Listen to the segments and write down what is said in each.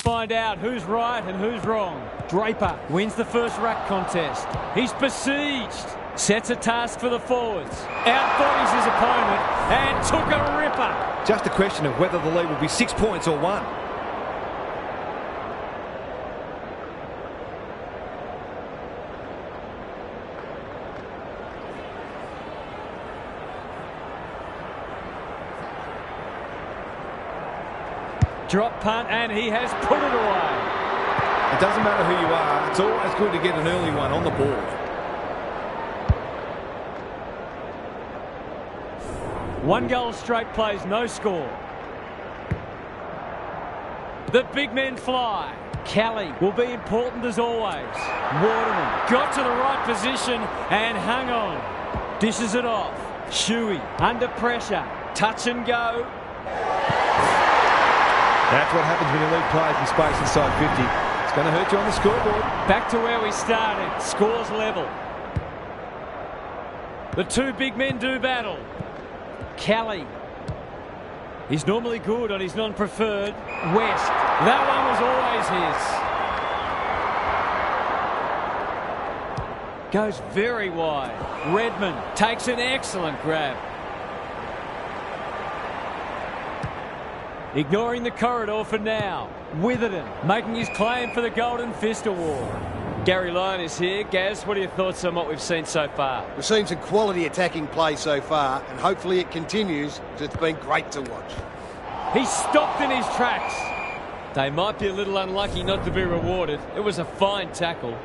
find out who's right and who's wrong. Draper wins the first ruck contest. He's besieged. Sets a task for the forwards. Outbodies his opponent and took a ripper. Just a question of whether the lead will be 6 points or 1. Drop punt, and he has put it away. It doesn't matter who you are. It's always good to get an early one on the board. One goal straight plays, no score. The big men fly. Kelly will be important as always. Waterman got to the right position and hung on. Dishes it off. Shuey under pressure. Touch and go. That's what happens when you leave players in space inside 50. It's going to hurt you on the scoreboard. Back to where we started. Scores level. The two big men do battle. Kelly. He's normally good on his non-preferred. West. That one was always his. Goes very wide. Redmond takes an excellent grab. Ignoring the corridor for now. Witherden making his claim for the Golden Fist Award. Gary Lyon is here. Gaz, what are your thoughts on what we've seen so far? We've seen some quality attacking play so far, and hopefully it continues, because it's been great to watch. He stopped in his tracks. They might be a little unlucky not to be rewarded. It was a fine tackle.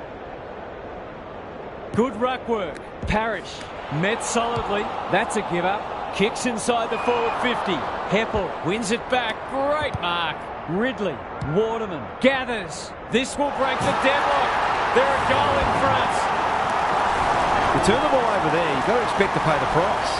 Good ruck work. Parrish met solidly. That's a give up. Kicks inside the forward 50. Heppel wins it back. Great mark. Ridley. Waterman gathers. This will break the deadlock. They're a goal in front. You turn the ball over there, you've got to expect to pay the price.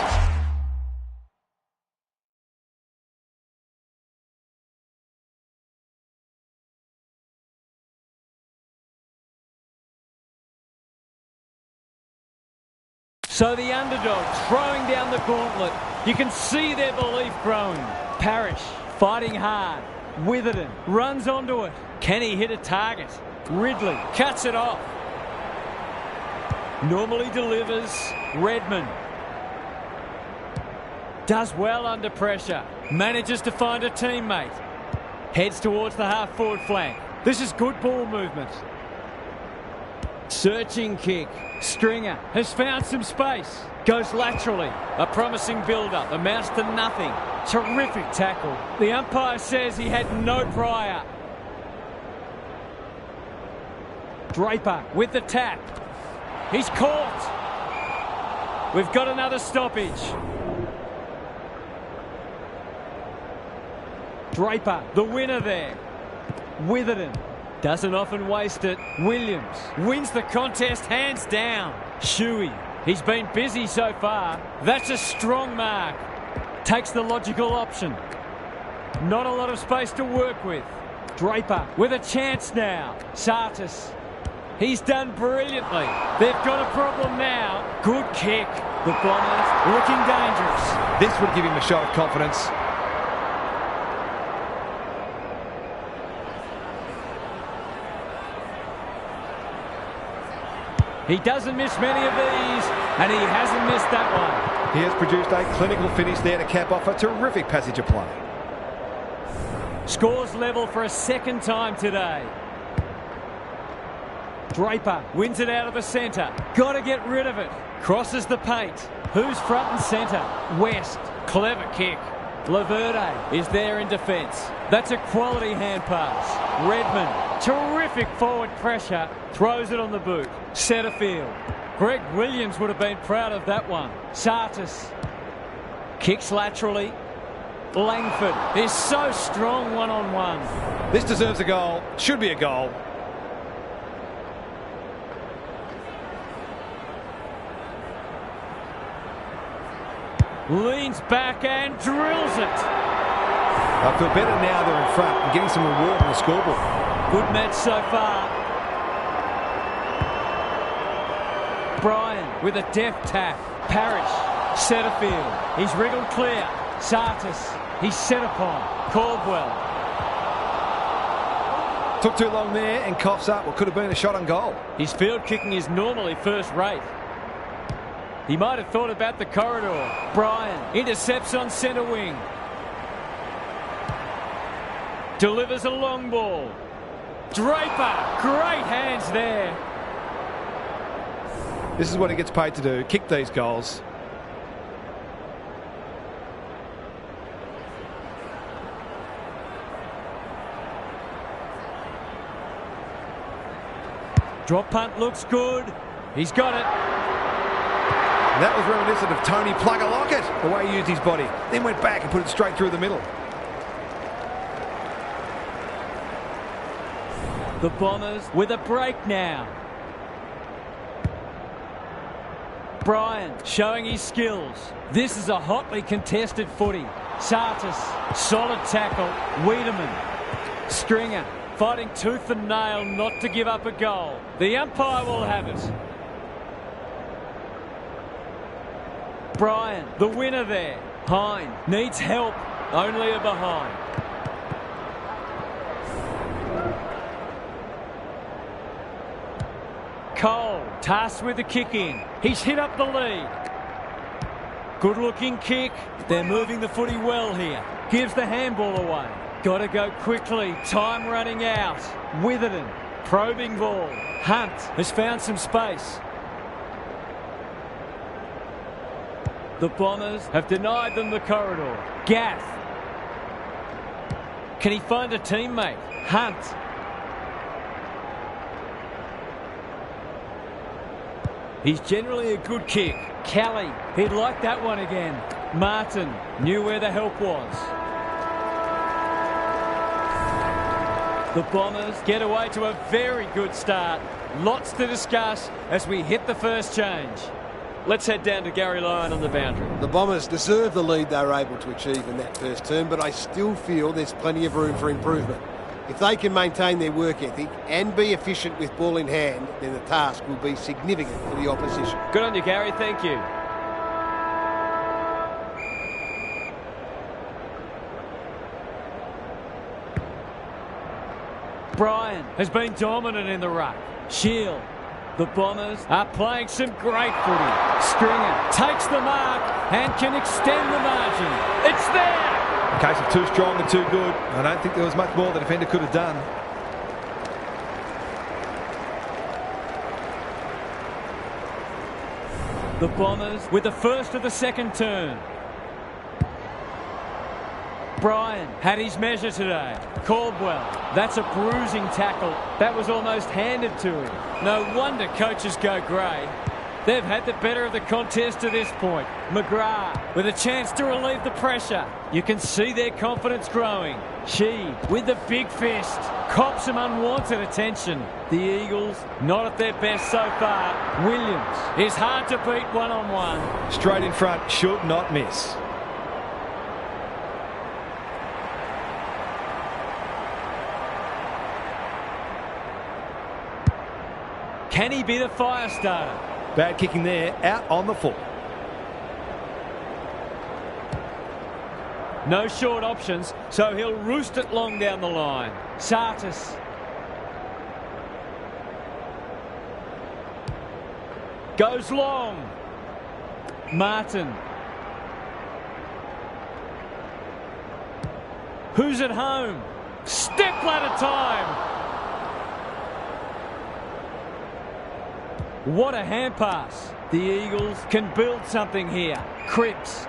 So the underdog throwing down the gauntlet. You can see their belief growing. Parrish fighting hard. Witherden runs onto it. Can he hit a target? Ridley cuts it off. Normally delivers. Redmond does well under pressure. Manages to find a teammate. Heads towards the half-forward flank. This is good ball movement. Searching kick. Stringer has found some space. Goes laterally. A promising build-up. Amounts to nothing. Terrific tackle. The umpire says he had no prior. Draper with the tap. He's caught. We've got another stoppage. Draper, the winner there. Witherden doesn't often waste it. Williams wins the contest hands down. Shuey, he's been busy so far. That's a strong mark. Takes the logical option. Not a lot of space to work with. Draper with a chance now. Sartis. He's done brilliantly. They've got a problem now. Good kick. The Bombers looking dangerous. This would give him a shot of confidence. He doesn't miss many of these, and he hasn't missed that one. He has produced a clinical finish there to cap off a terrific passage of play. Scores level for a second time today. Draper wins it out of the centre. Got to get rid of it. Crosses the paint. Who's front and centre? West. Clever kick. Laverde is there in defence. That's a quality hand pass. Redmond, terrific forward pressure. Throws it on the boot. Setterfield. Greg Williams would have been proud of that one. Sartis. Kicks laterally. Langford is so strong one-on-one. This deserves a goal. Should be a goal. Leans back and drills it. I feel better now they're in front and getting some reward on the scoreboard. Good match so far. Bryan with a deft tap. Parrish. Setterfield. He's wriggled clear. Sartis. He's set upon. Caldwell. Took too long there and coughs up what could have been a shot on goal. His field kicking is normally first rate. He might have thought about the corridor. Bryan intercepts on centre wing. Delivers a long ball. Draper, great hands there. This is what he gets paid to do, kick these goals. Drop punt looks good. He's got it. And that was reminiscent of Tony Plugger-Lockett, the way he used his body. Then went back and put it straight through the middle. The Bombers with a break now. Bryan showing his skills. This is a hotly contested footy. Sartis, solid tackle. Wiedemann, Stringer, fighting tooth and nail not to give up a goal. The umpire will have it. Bryan, the winner there. Hine needs help. Only a behind. Cole, tasked with the kick in. He's hit up the lead. Good looking kick. They're moving the footy well here. Gives the handball away. Got to go quickly. Time running out. Witherden, probing ball. Hunt has found some space. The Bombers have denied them the corridor. Gaff. Can he find a teammate? Hunt. He's generally a good kick. Kelly, he'd like that one again. Martin knew where the help was. The Bombers get away to a very good start. Lots to discuss as we hit the first change. Let's head down to Gary Lyon on the boundary. The Bombers deserve the lead they were able to achieve in that first term, but I still feel there's plenty of room for improvement. If they can maintain their work ethic and be efficient with ball in hand, then the task will be significant for the opposition. Good on you, Gary. Thank you. Bryan has been dominant in the ruck. Shield. The Bombers are playing some great footy. Stringer takes the mark and can extend the margin. It's there! In case of too strong and too good, I don't think there was much more the defender could have done. The Bombers with the first of the second turn. Bryan had his measure today. Caldwell, that's a bruising tackle. That was almost handed to him. No wonder coaches go grey. They've had the better of the contest to this point. McGrath with a chance to relieve the pressure. You can see their confidence growing. She with the big fist. Cops some unwanted attention. The Eagles not at their best so far. Williams is hard to beat one-on-one. Straight in front, should not miss. Can he be the fire starter? Bad kicking there, out on the full. No short options, so he'll roost it long down the line. Sartis. Goes long. Martin. Who's at home? Step ladder time. What a hand pass. The Eagles can build something here. Cripps.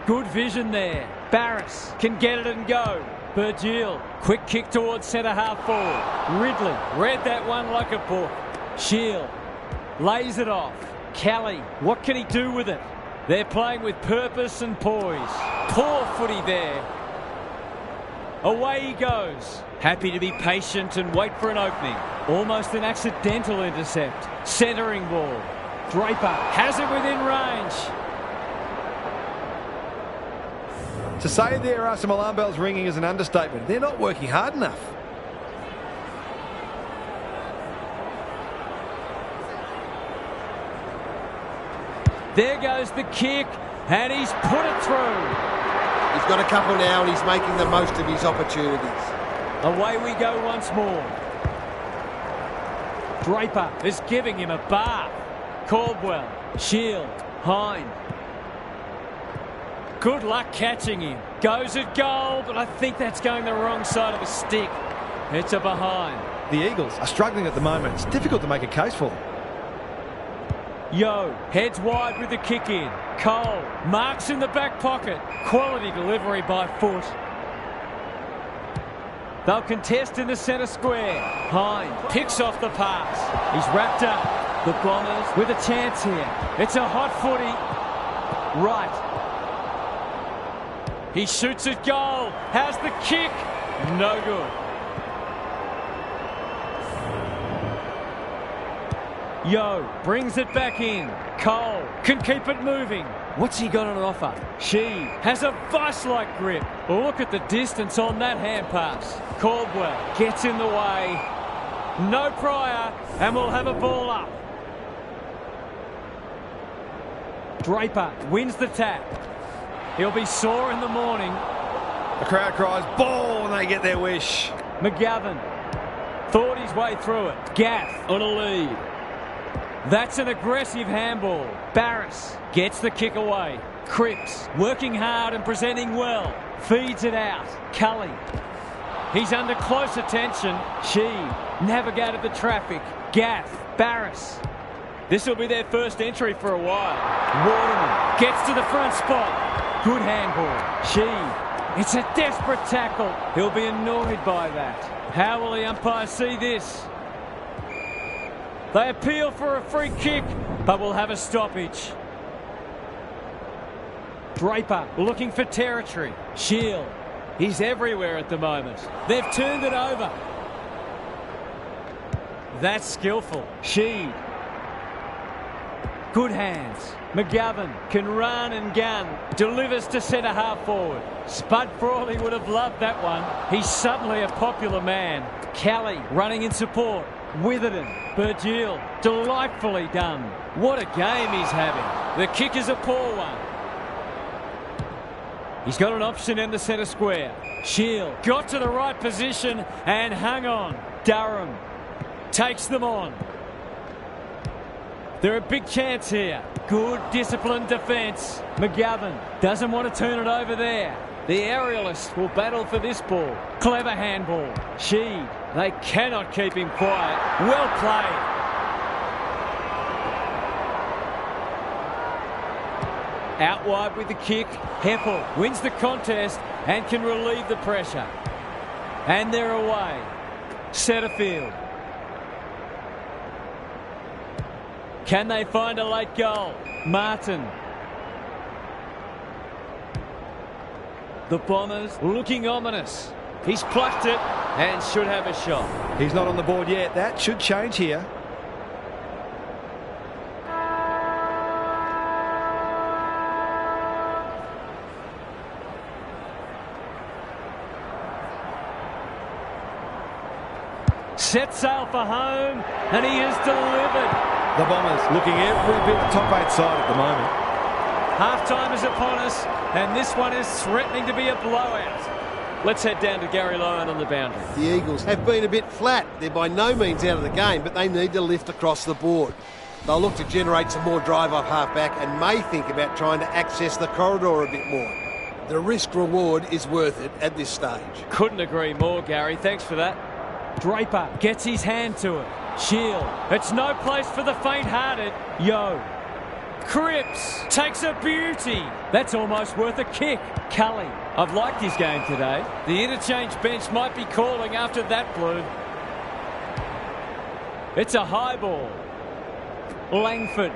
Good vision there. Barris can get it and go. Burgil. Quick kick towards centre half forward. Ridley read that one like a book. Shield lays it off. Kelly, what can he do with it? They're playing with purpose and poise. Poor footy there. Away he goes. Happy to be patient and wait for an opening. Almost an accidental intercept. Centering ball. Draper has it within range. To say there are some alarm bells ringing is an understatement. They're not working hard enough. There goes the kick, and he's put it through. He's got a couple now and he's making the most of his opportunities. Away we go once more. Draper is giving him a bath. Caldwell, Shield, Hind. Good luck catching him. Goes at goal, but I think that's going the wrong side of the stick. It's a behind. The Eagles are struggling at the moment. It's difficult to make a case for them. Yo heads wide with the kick in. Cole marks in the back pocket. Quality delivery by foot. They'll contest in the centre square. Hind picks off the pass. He's wrapped up. The Bombers with a chance here. It's a hot footy. Right. He shoots at goal. Has the kick. No good. Yo brings it back in. Cole can keep it moving. What's he got on offer? She has a vice-like grip. Look at the distance on that hand pass. Caldwell gets in the way. No prior, and we'll have a ball up. Draper wins the tap. He'll be sore in the morning. The crowd cries ball and they get their wish. McGovern thought his way through it. Gaff on a lead. That's an aggressive handball. Barris gets the kick away. Cripps working hard and presenting well. Feeds it out. Cully. He's under close attention. She navigated the traffic. Gaff. Barris. This will be their first entry for a while. Waterman gets to the front spot. Good handball. She. It's a desperate tackle. He'll be annoyed by that. How will the umpire see this? They appeal for a free kick, but will have a stoppage. Draper looking for territory. Shield. He's everywhere at the moment. They've turned it over. That's skillful. Sheed. Good hands. McGovern can run and gun. Delivers to centre half forward. Spud Frawley would have loved that one. He's suddenly a popular man. Kelly running in support. Witherden, Burgeel, delightfully done. What a game he's having. The kick is a poor one. He's got an option in the centre square. Shield got to the right position and hung on. Durham takes them on. They're a big chance here. Good disciplined defence. McGovern doesn't want to turn it over there. The aerialist will battle for this ball. Clever handball. Sheed. They cannot keep him quiet. Well played. Out wide with the kick. Heppel wins the contest and can relieve the pressure. And they're away. Setterfield. Can they find a late goal? Martin. The Bombers looking ominous. He's plucked it and should have a shot. He's not on the board yet. That should change here. Set sail for home, and he has delivered. The Bombers looking every bit top 8 side at the moment. Half-time is upon us, and this one is threatening to be a blowout. Let's head down to Gary Lyon on the boundary. The Eagles have been a bit flat. They're by no means out of the game, but they need to lift across the board. They'll look to generate some more drive off half-back and may think about trying to access the corridor a bit more. The risk-reward is worth it at this stage. Couldn't agree more, Gary. Thanks for that. Draper gets his hand to it. Shield. It's no place for the faint-hearted. Yo. Cripps takes a beauty. That's almost worth a kick. Cully. I've liked his game today. The interchange bench might be calling after that blue. It's a high ball. Langford.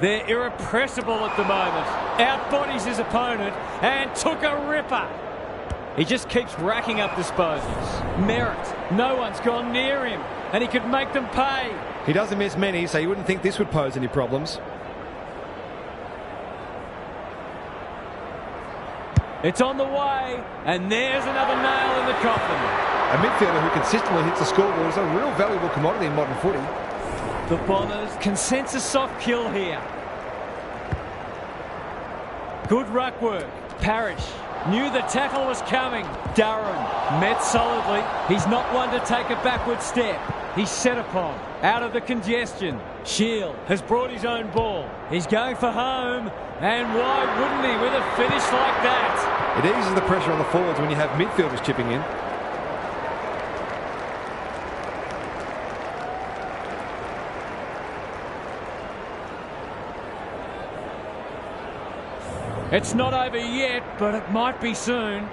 They're irrepressible at the moment. Outbodies his opponent and took a ripper. He just keeps racking up disposals. Merritt. No one's gone near him, and he could make them pay. He doesn't miss many, so you wouldn't think this would pose any problems. It's on the way, and there's another nail in the coffin. A midfielder who consistently hits the scoreboard is a real valuable commodity in modern footy. The Bombers can sense a soft kill here. Good ruck work. Parrish Knew the tackle was coming. Durham met solidly. He's not one to take a backward step. He's set upon. Out of the congestion. Shield has brought his own ball. He's going for home. And why wouldn't he with a finish like that? It eases the pressure on the forwards when you have midfielders chipping in. It's not over yet, but it might be soon.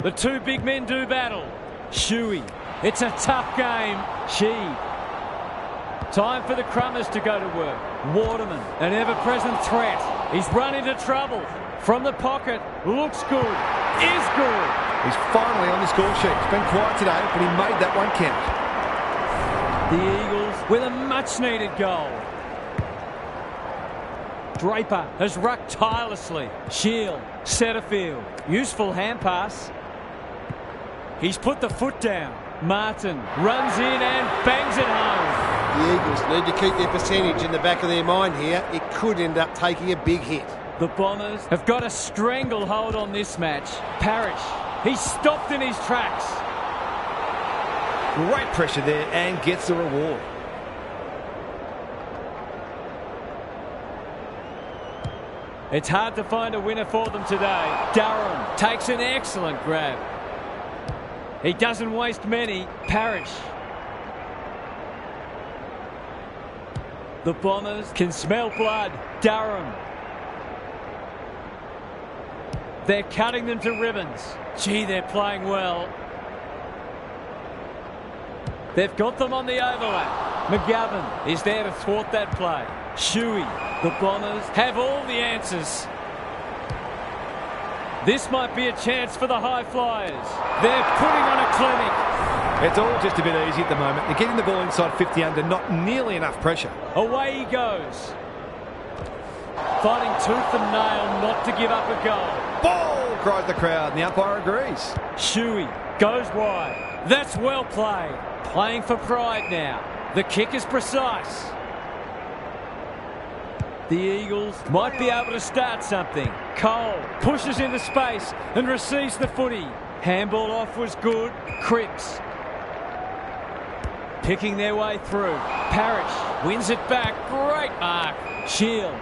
The two big men do battle. Shuey. It's a tough game. Sheed. Time for the Crummers to go to work. Waterman, an ever-present threat. He's run into trouble. From the pocket. Looks good. Is good. He's finally on the score sheet. It's been quiet today, but he made that one count. The Eagles with a much-needed goal. Draper has rucked tirelessly. Shield, Setterfield. Useful hand pass. He's put the foot down. Martin runs in and bangs it home. The Eagles need to keep their percentage in the back of their mind here. It could end up taking a big hit. The Bombers have got a stranglehold on this match. Parrish, he's stopped in his tracks. Great pressure there and gets the reward. It's hard to find a winner for them today. Durham takes an excellent grab. He doesn't waste many. Parrish. The Bombers can smell blood. Durham. They're cutting them to ribbons. Gee, they're playing well. They've got them on the overlap. McGovern is there to thwart that play. Shuey. The Bombers have all the answers. This might be a chance for the high flyers. They're putting on a clinic. It's all just a bit easy at the moment. They're getting the ball inside 50 under, not nearly enough pressure. Away he goes. Fighting tooth and nail not to give up a goal. Ball, cries the crowd, and the umpire agrees. Shuey goes wide. That's well played. Playing for pride now. The kick is precise. The Eagles might be able to start something. Cole pushes into space and receives the footy. Handball off was good. Cripps picking their way through. Parrish wins it back. Great mark. Shield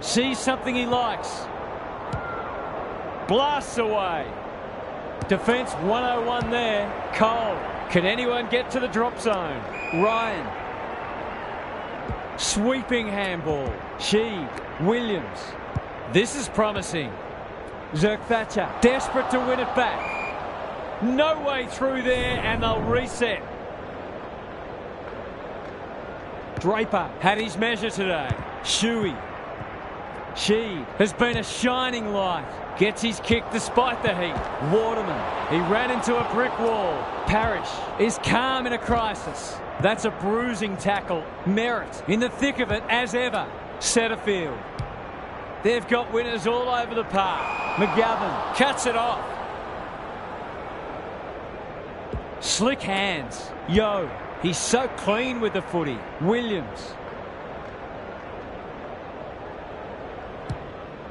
sees something he likes. Blasts away. Defence 101 there. Cole. Can anyone get to the drop zone? Ryan. Sweeping handball. Sheed. Williams. This is promising. Zerk-Thatcher desperate to win it back. No way through there and they'll reset. Draper had his measure today. Shuey. Sheed has been a shining light. Gets his kick despite the heat. Waterman. He ran into a brick wall. Parrish is calm in a crisis. That's a bruising tackle. Merritt in the thick of it as ever. Setterfield. They've got winners all over the park. McGovern cuts it off. Slick hands. Yo. He's so clean with the footy. Williams.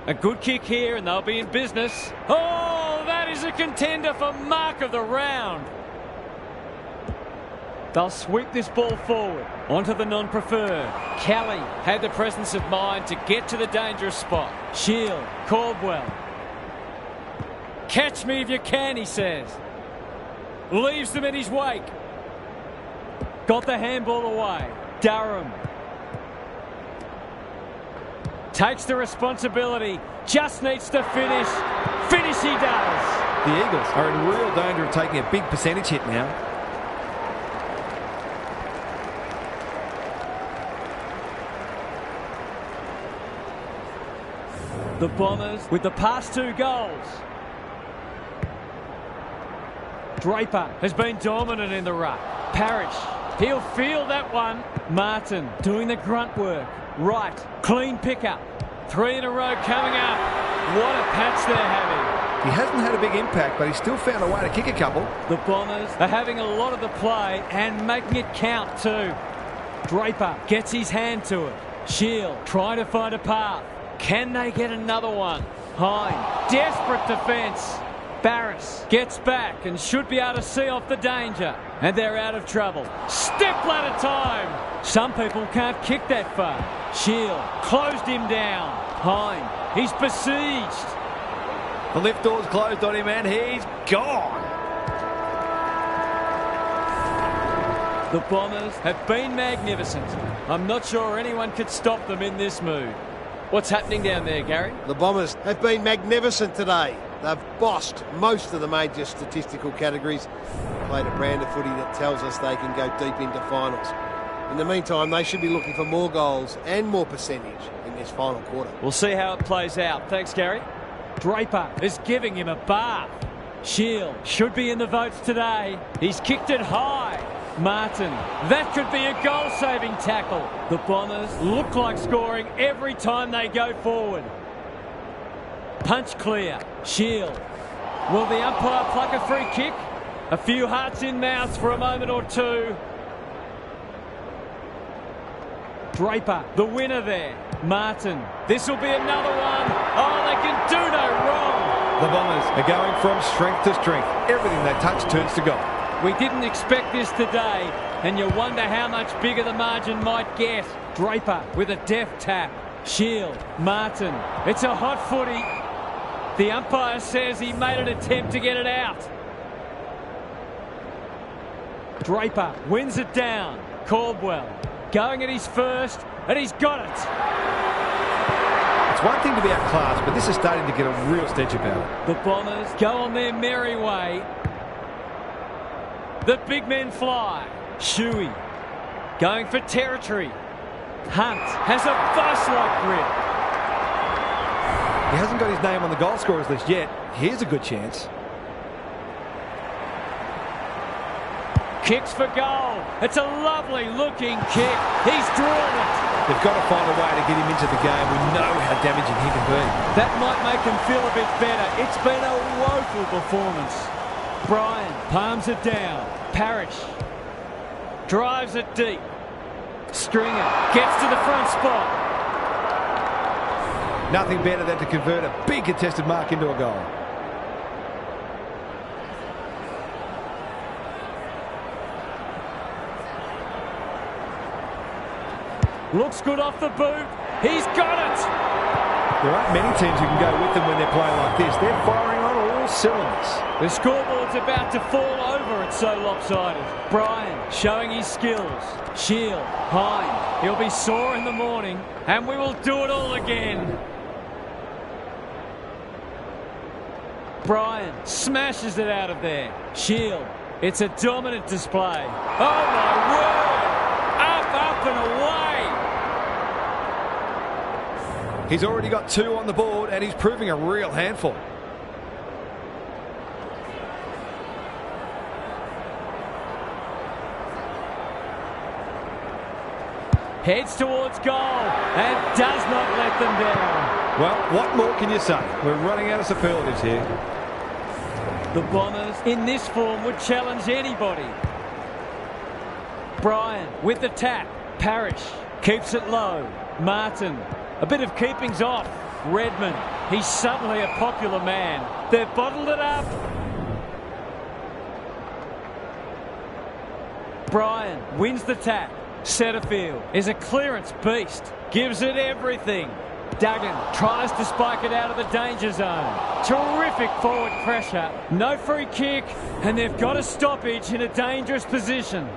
A good kick here and they'll be in business. Oh, that is a contender for mark of the round. They'll sweep this ball forward onto the non-preferred. Kelly had the presence of mind to get to the dangerous spot. Shield, Caldwell. Catch me if you can, he says. Leaves them in his wake. Got the handball away. Durham. Takes the responsibility. Just needs to finish. Finish he does. The Eagles are in real danger of taking a big percentage hit now. The Bombers with the past 2 goals. Draper has been dominant in the ruck. Parrish, he'll feel that one. Martin doing the grunt work. Right, clean pickup. 3 in a row coming up. What a patch they're having. He hasn't had a big impact, but he's still found a way to kick a couple. The Bombers are having a lot of the play and making it count too. Draper gets his hand to it. Shield trying to find a path. Can they get another one? Hine, desperate defence. Barris gets back and should be able to see off the danger. And they're out of trouble. Step ladder time. Some people can't kick that far. Shield closed him down. Hine, he's besieged. The lift door's closed on him and he's gone. The Bombers have been magnificent. I'm not sure anyone could stop them in this mood. What's happening down there, Gary? The Bombers have been magnificent today. They've bossed most of the major statistical categories. Played a brand of footy that tells us they can go deep into finals. In the meantime, they should be looking for more goals and more percentage in this final quarter. We'll see how it plays out. Thanks, Gary. Draper is giving him a bath. Shield should be in the votes today. He's kicked it high. Martin, that could be a goal-saving tackle. The Bombers look like scoring every time they go forward. Punch clear. Shield. Will the umpire pluck a free kick? A few hearts in mouths for a moment or two. Draper, the winner there. Martin, this will be another one. Oh, they can do no wrong. The Bombers are going from strength to strength. Everything they touch turns to gold. We didn't expect this today, and you wonder how much bigger the margin might get. Draper with a deft tap. Shield, Martin. It's a hot footy. The umpire says he made an attempt to get it out. Draper wins it down. Caldwell going at his first, and he's got it. It's one thing to be outclassed, but this is starting to get a real stench about it. The Bombers go on their merry way. The big men fly. Shuey going for territory. Hunt has a bus-like grip. He hasn't got his name on the goal scorers list yet. Here's a good chance. Kicks for goal. It's a lovely looking kick. He's drawn it. They've got to find a way to get him into the game. We know how damaging he can be. That might make him feel a bit better. It's been a woeful performance. Bryan palms it down. Parrish drives it deep. Stringer gets to the front spot. Nothing better than to convert a big contested mark into a goal. Looks good off the boot. He's got it. There aren't many teams who can go with them when they're playing like this. They're firing on all cylinders. The scoreboard's about to fall over. It's so lopsided. Bryan showing his skills. Shield, Hine. He'll be sore in the morning, and we will do it all again. Bryan smashes it out of there. Shield. It's a dominant display. Oh, my word. Up and away. He's already got 2 on the board, and he's proving a real handful. Heads towards goal and does not let them down. Well, what more can you say? We're running out of superlatives here. The Bombers, in this form, would challenge anybody. Bryan with the tap. Parrish keeps it low. Martin, a bit of keepings off. Redmond, he's suddenly a popular man. They've bottled it up. Bryan wins the tap. Setterfield is a clearance beast. Gives it everything. Duggan tries to spike it out of the danger zone. Terrific forward pressure. No free kick, and they've got a stoppage in a dangerous position.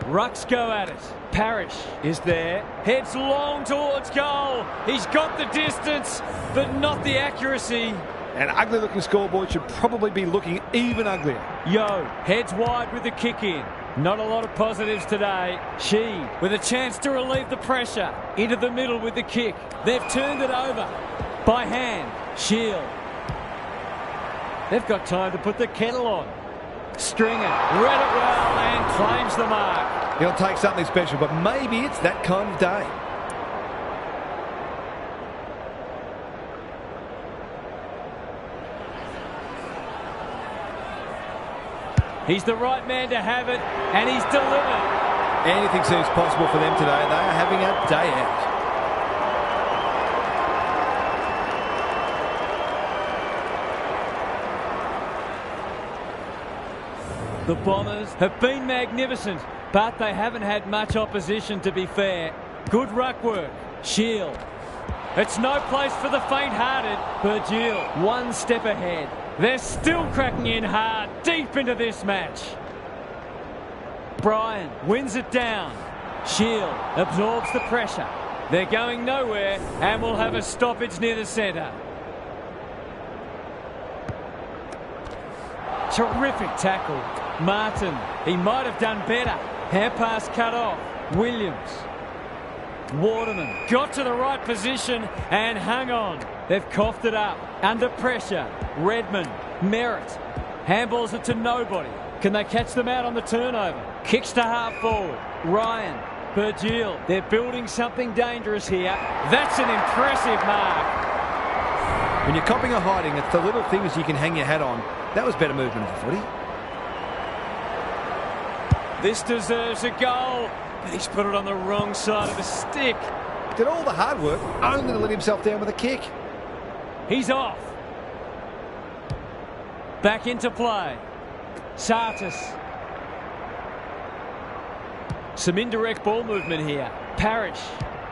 Rucks go at it. Parrish is there. Heads long towards goal. He's got the distance, but not the accuracy. An ugly-looking scoreboard should probably be looking even uglier. Yo heads wide with the kick in. Not a lot of positives today. She with a chance to relieve the pressure. Into the middle with the kick. They've turned it over. By hand. Shield. They've got time to put the kettle on. Stringer read it well and claims the mark. He'll take something special, but maybe it's that kind of day. He's the right man to have it, and he's delivered. Anything seems possible for them today. They are having a day out. The Bombers have been magnificent, but they haven't had much opposition, to be fair. Good ruck work. Shield. It's no place for the faint-hearted. Virgil, one step ahead. They're still cracking in hard, deep into this match. Bryan wins it down. Shield absorbs the pressure. They're going nowhere and will have a stoppage near the centre. Terrific tackle. Martin, he might have done better. Hand pass cut off. Williams. Waterman got to the right position and hung on. They've coughed it up. Under pressure. Redmond. Merritt. Handballs it to nobody. Can they catch them out on the turnover? Kicks to half forward. Ryan. Virgil. They're building something dangerous here. That's an impressive mark. When you're copping or hiding, it's the little things you can hang your hat on. That was better movement of the footy. This deserves a goal, but he's put it on the wrong side of the stick. Did all the hard work, only to let himself down with a kick. He's off. Back into play. Sartis. Some indirect ball movement here. Parrish.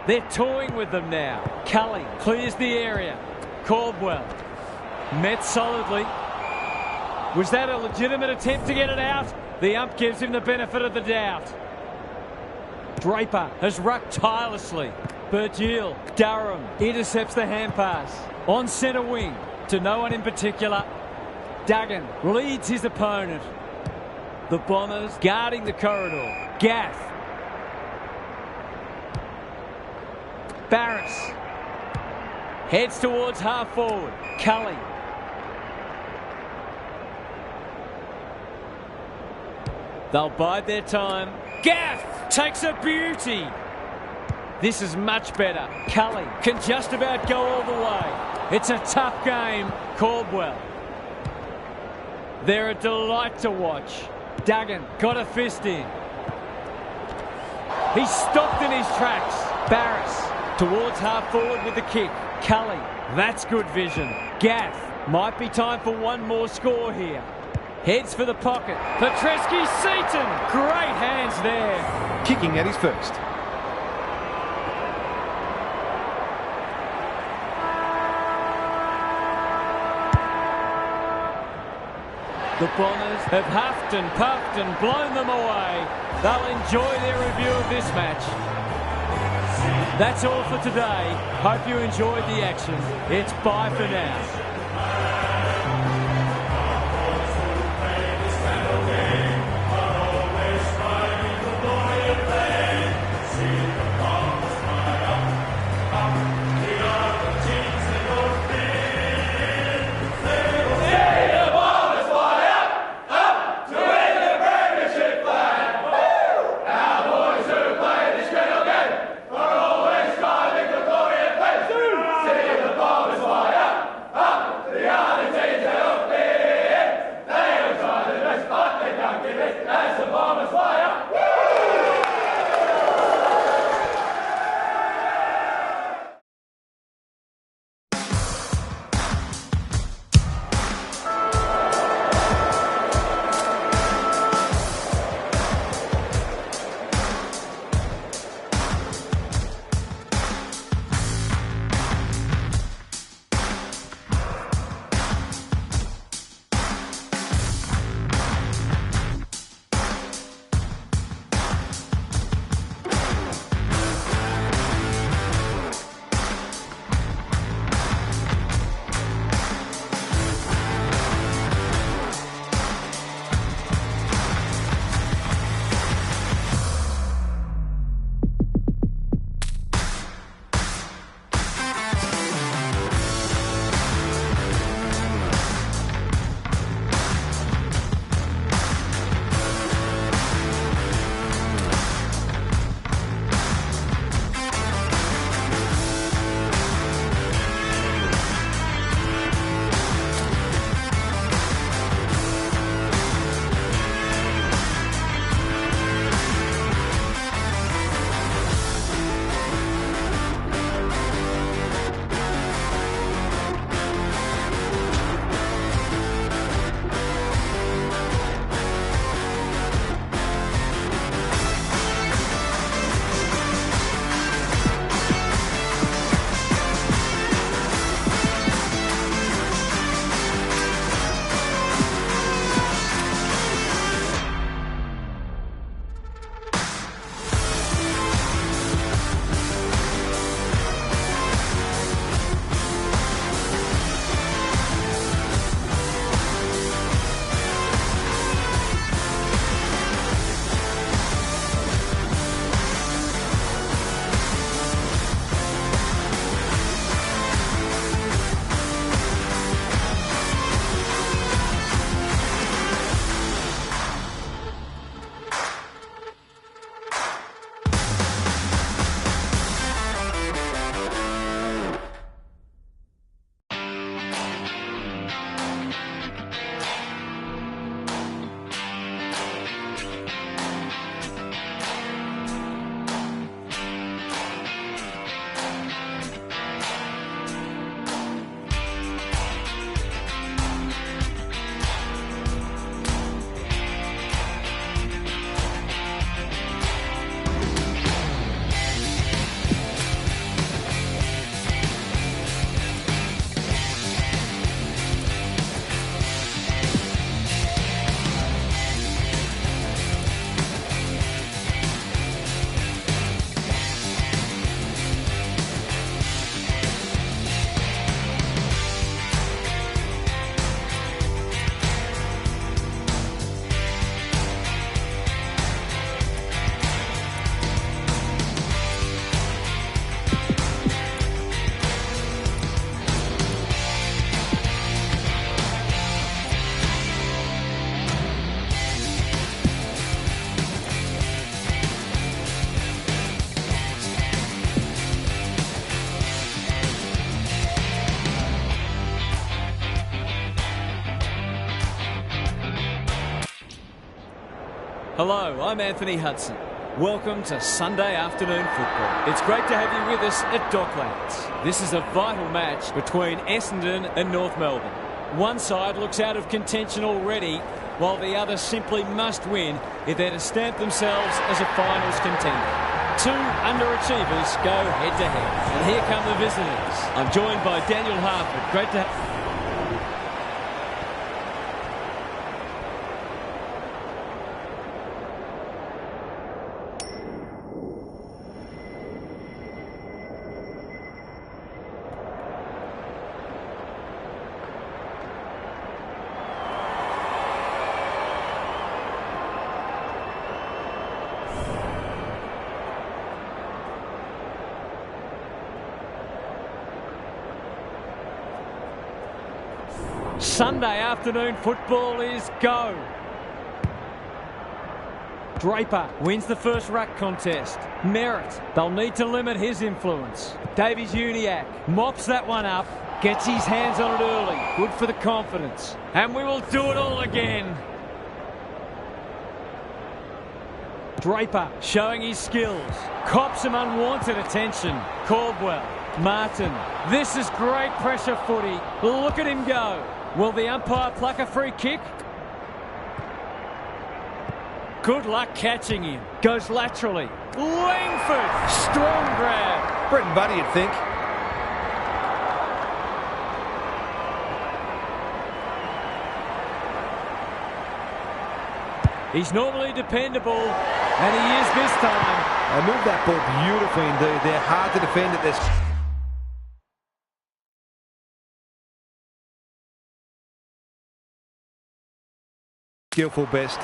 They're toying with them now. Cully clears the area. Caldwell. Met solidly. Was that a legitimate attempt to get it out? The ump gives him the benefit of the doubt. Draper has rucked tirelessly. Virgil. Durham intercepts the hand pass. On centre wing to no one in particular. Duggan leads his opponent. The Bombers guarding the corridor. Gaff. Barris. Heads towards half forward. Cully. They'll bide their time. Gaff takes a beauty. This is much better. Cully can just about go all the way. It's a tough game. Caldwell. They're a delight to watch. Duggan got a fist in. He's stopped in his tracks. Barris towards half forward with the kick. Cully. That's good vision. Gaff. Might be time for one more score here. Heads for the pocket. Petreski-Seaton. Great hands there. Kicking at his first. The Bombers have huffed and puffed and blown them away. They'll enjoy their review of this match. That's all for today. Hope you enjoyed the action. It's bye for now. Up! Hello, I'm Anthony Hudson. Welcome to Sunday afternoon football. It's great to have you with us at Docklands. This is a vital match between Essendon and North Melbourne. One side looks out of contention already, while the other simply must win if they're to stamp themselves as a finals contender. Two underachievers go head-to-head. And here come the visitors. I'm joined by Daniel Harford. Great to have... Sunday afternoon football is go. Draper wins the first ruck contest. Merritt, they'll need to limit his influence. Davies-Uniacke mops that one up, gets his hands on it early. Good for the confidence. And we will do it all again. Draper showing his skills. Cops some unwanted attention. Caldwell, Martin. This is great pressure footy. Look at him go. Will the umpire pluck a free kick? Good luck catching him. Goes laterally. Langford, strong grab. Bread and butter, you'd think. He's normally dependable, and he is this time. They moved that ball beautifully indeed. They're hard to defend at this. Skillful best.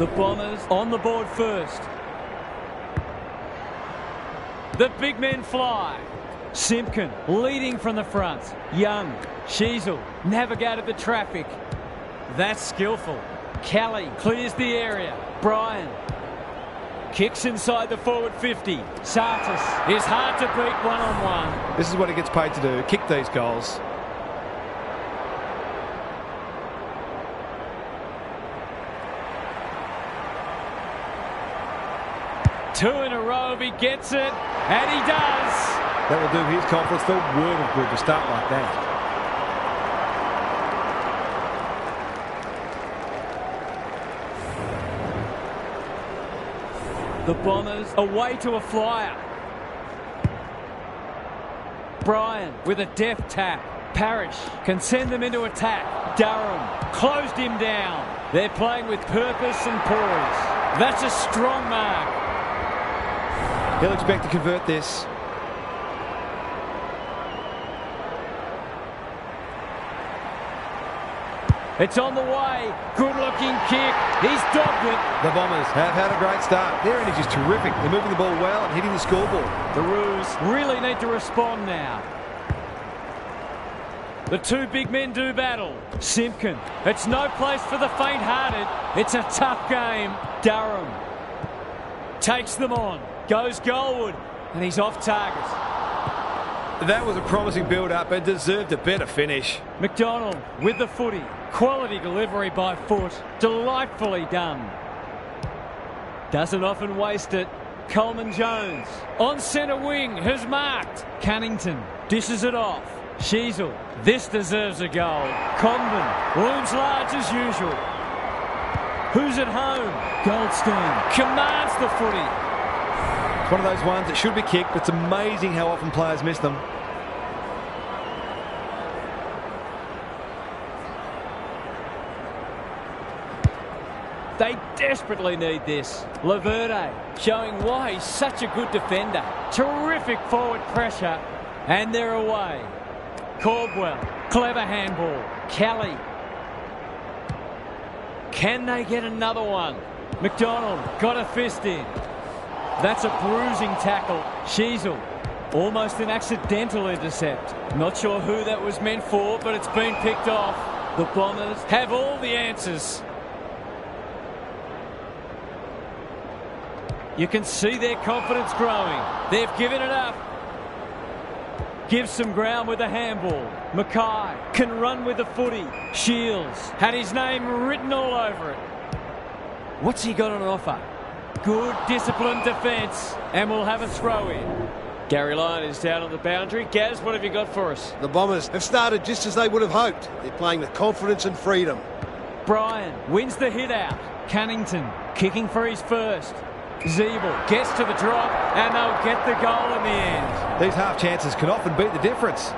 The Bombers on the board first. The big men fly. Simpkin leading from the front. Young, Sheasel navigated the traffic. That's skillful. Kelly clears the area. Bryan kicks inside the forward 50. Sartis is hard to beat one-on-one. This is what he gets paid to do, kick these goals. Two in a row if he gets it, and he does. That will do his confidence the world of good to start like that. The Bombers away to a flyer. Bryan with a deft tap. Parrish can send them into attack. Durham closed him down. They're playing with purpose and poise. That's a strong mark. He'll expect to convert this. It's on the way. Good-looking kick. He's dogged it. The Bombers have had a great start. Their energy is terrific. They're moving the ball well and hitting the scoreboard. The Roos really need to respond now. The two big men do battle. Simpkin. It's no place for the faint-hearted. It's a tough game. Durham takes them on. Goes goalward. And he's off target. That was a promising build-up and deserved a better finish. McDonald with the footy. Quality delivery by foot. Delightfully done. Doesn't often waste it. Coleman Jones on centre wing has marked. Cunnington dishes it off. Sheasel. This deserves a goal. Condon looms large as usual. Who's at home? Goldstein commands the footy. It's one of those ones that should be kicked, but it's amazing how often players miss them. They desperately need this. Laverde showing why he's such a good defender. Terrific forward pressure. And they're away. Caldwell, clever handball. Kelly. Can they get another one? McDonald got a fist in. That's a bruising tackle. Sheasel, almost an accidental intercept. Not sure who that was meant for, but it's been picked off. The Bombers have all the answers. You can see their confidence growing. They've given it up. gives some ground with a handball. Mackay can run with the footy. Shields had his name written all over it. What's he got on offer? Good disciplined defence, and we'll have a throw in. Gary Lyon is down on the boundary. Gaz, what have you got for us? The Bombers have started just as they would have hoped. They're playing with confidence and freedom. Bryan wins the hit out. Cunnington kicking for his first. Zeeble gets to the drop, and they'll get the goal in the end. These half chances can often beat the difference.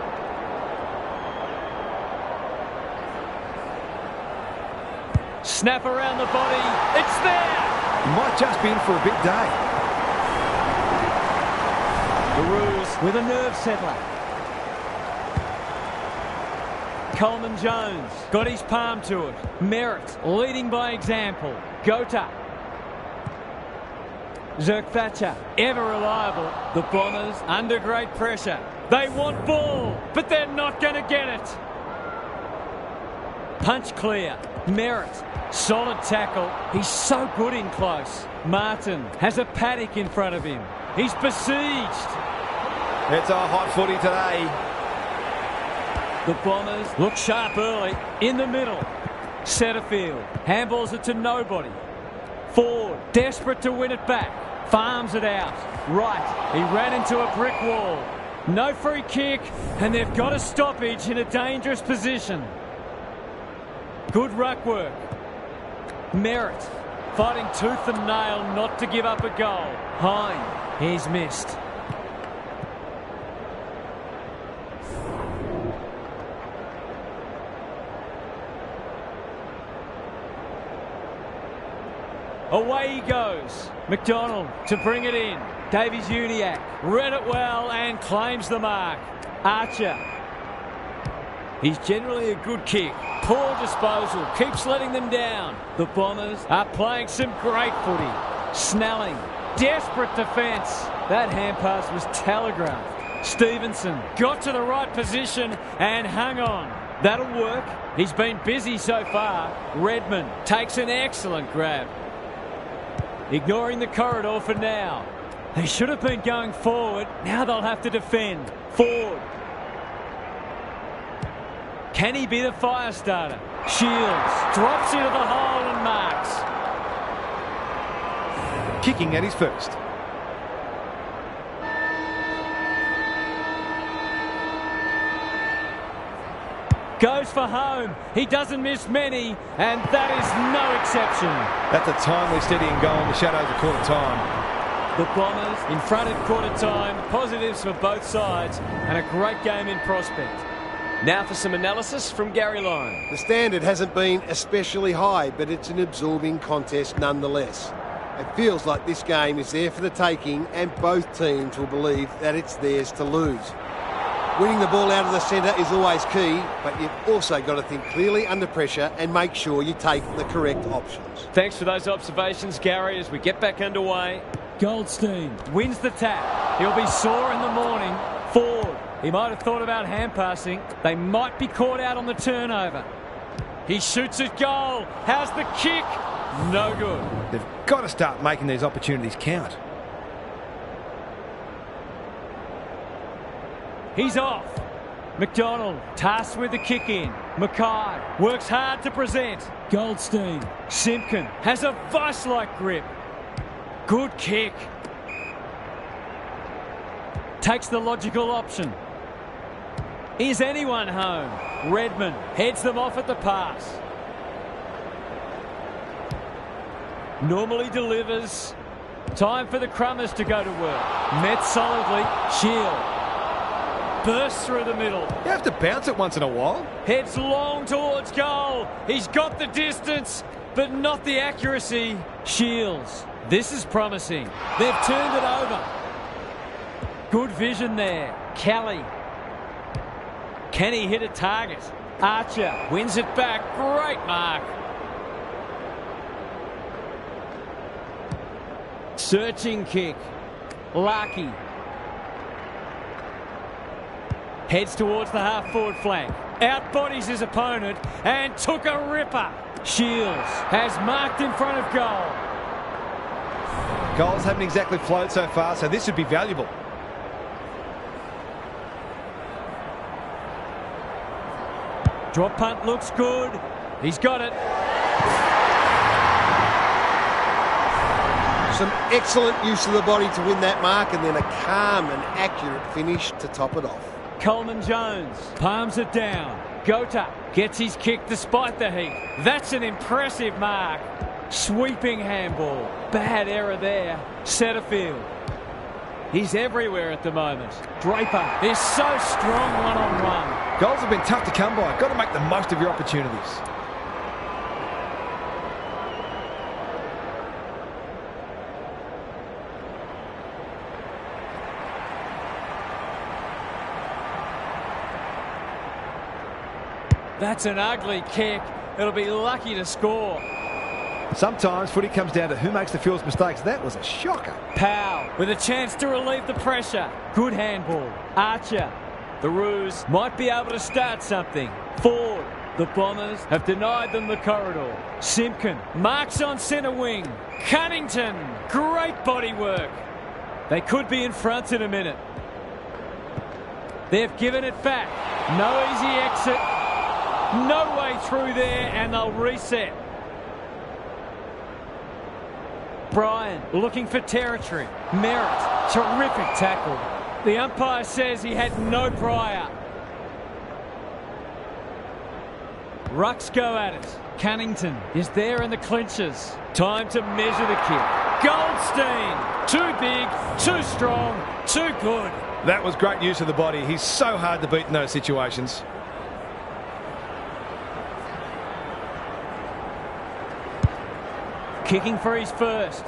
Snap around the body. It's there. He might just be in for a big day. The Roos with a nerve settler. Coleman Jones got his palm to it. Merritt leading by example. Gota. Zerk Thatcher, ever reliable. The Bombers under great pressure. They want ball, but they're not going to get it. Punch clear. Merritt, solid tackle. He's so good in close. Martin has a paddock in front of him. He's besieged. It's a hot footy today. The Bombers look sharp early. In the middle. Setterfield handballs it to nobody. Ford, desperate to win it back. Farms it out. Right, he ran into a brick wall. No free kick, and they've got a stoppage in a dangerous position. Good ruck work. Merritt fighting tooth and nail not to give up a goal. Hine, he's missed. Away he goes. McDonald to bring it in. Davies-Uniacke read it well and claims the mark. Archer. He's generally a good kick. Poor disposal. Keeps letting them down. The Bombers are playing some great footy. Snelling. Desperate defence. That hand pass was telegraphed. Stevenson got to the right position and hung on. That'll work. He's been busy so far. Redmond takes an excellent grab. Ignoring the corridor for now. They should have been going forward. Now they'll have to defend. Ford. Can he be the fire starter? Shields drops into the hole and marks. Kicking at his first. Goes for home. He doesn't miss many, and that is no exception. That's a timely, steadying goal in the shadows of quarter time. The Bombers in front at quarter time. Positives for both sides, and a great game in prospect. Now for some analysis from Gary Lyon. The standard hasn't been especially high, but it's an absorbing contest nonetheless. It feels like this game is there for the taking, and both teams will believe that it's theirs to lose. Winning the ball out of the centre is always key, but you've also got to think clearly under pressure and make sure you take the correct options. Thanks for those observations, Gary, as we get back underway. Goldstein wins the tap. He'll be sore in the morning. Ford, he might have thought about hand passing. They might be caught out on the turnover. He shoots at goal. How's the kick? No good. They've got to start making these opportunities count. He's off. McDonald tasked with the kick in. Mackay works hard to present. Goldstein. Simpkin has a vice-like grip. Good kick. Takes the logical option. Is anyone home? Redmond heads them off at the pass. Normally delivers. Time for the Crummers to go to work. Met solidly. Shield. Bursts through the middle. You have to bounce it once in a while. Heads long towards goal. He's got the distance, but not the accuracy. Shields. This is promising. They've turned it over. Good vision there. Kelly. Can he hit a target? Archer wins it back. Great mark. Searching kick. Larkey. Heads towards the half-forward flank. Outbodies his opponent and took a ripper. Shields has marked in front of goal. Goals haven't exactly flowed so far, so this would be valuable. Drop punt looks good. He's got it. Some excellent use of the body to win that mark, and then a calm and accurate finish to top it off. Coleman Jones palms it down. Gota gets his kick despite the heat. That's an impressive mark. Sweeping handball. Bad error there. Setterfield. He's everywhere at the moment. Draper is so strong one-on-one. Goals have been tough to come by. Got to make the most of your opportunities. That's an ugly kick. It'll be lucky to score. Sometimes footy comes down to who makes the fewest mistakes. That was a shocker. Powell with a chance to relieve the pressure. Good handball. Archer. The Roos might be able to start something. Ford. The Bombers have denied them the corridor. Simpkin marks on centre wing. Cunnington. Great body work. They could be in front in a minute. They've given it back. No easy exit. No way through there, and they'll reset. Bryan looking for territory. Merritt, terrific tackle. The umpire says he had no prior. Rucks go at it. Cunnington is there in the clinches. Time to measure the kick. Goldstein, too big, too strong, too good. That was great use of the body. He's so hard to beat in those situations. Kicking for his first.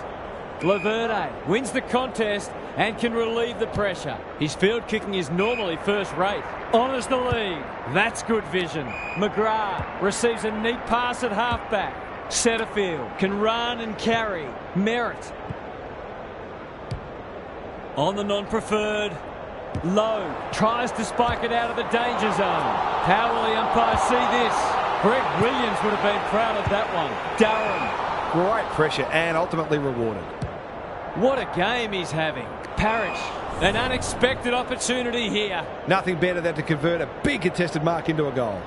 Laverde wins the contest and can relieve the pressure. His field kicking is normally first rate. Honours the lead. That's good vision. McGrath receives a neat pass at halfback. Setterfield can run and carry. Merritt. On the non-preferred. Lowe tries to spike it out of the danger zone. How will the umpire see this? Greg Williams would have been proud of that one. Durham. Great pressure and ultimately rewarded. What a game he's having. Parrish, an unexpected opportunity here. Nothing better than to convert a big contested mark into a goal.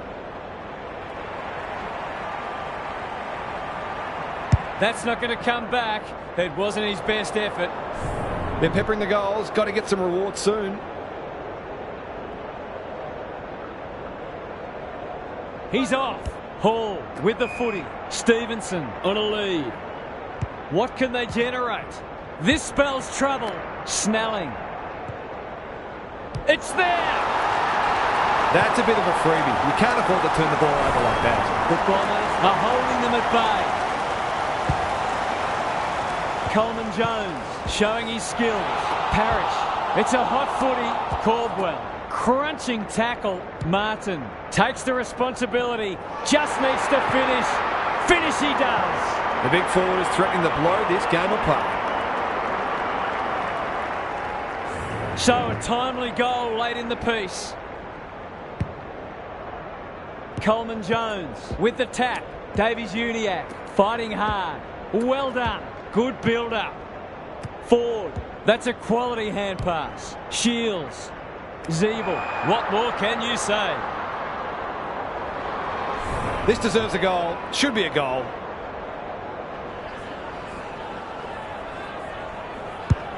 That's not going to come back. It wasn't his best effort. They're peppering the goals. Got to get some rewards soon. He's off. Hall with the footy. Stevenson on a lead. What can they generate? This spells trouble. Snelling. It's there! That's a bit of a freebie. You can't afford to turn the ball over like that. The Bombers are holding them at bay. Coleman Jones showing his skills. Parrish. It's a hot footy. Caldwell. Crunching tackle. Martin takes the responsibility. Just needs to finish. Finish he does. The big forward is threatening to blow this game apart. So a timely goal late in the piece. Coleman Jones with the tap. Davies Uniacke fighting hard. Well done. Good build-up. Ford. That's a quality hand pass. Shields. Zeeble. What more can you say? This deserves a goal. Should be a goal.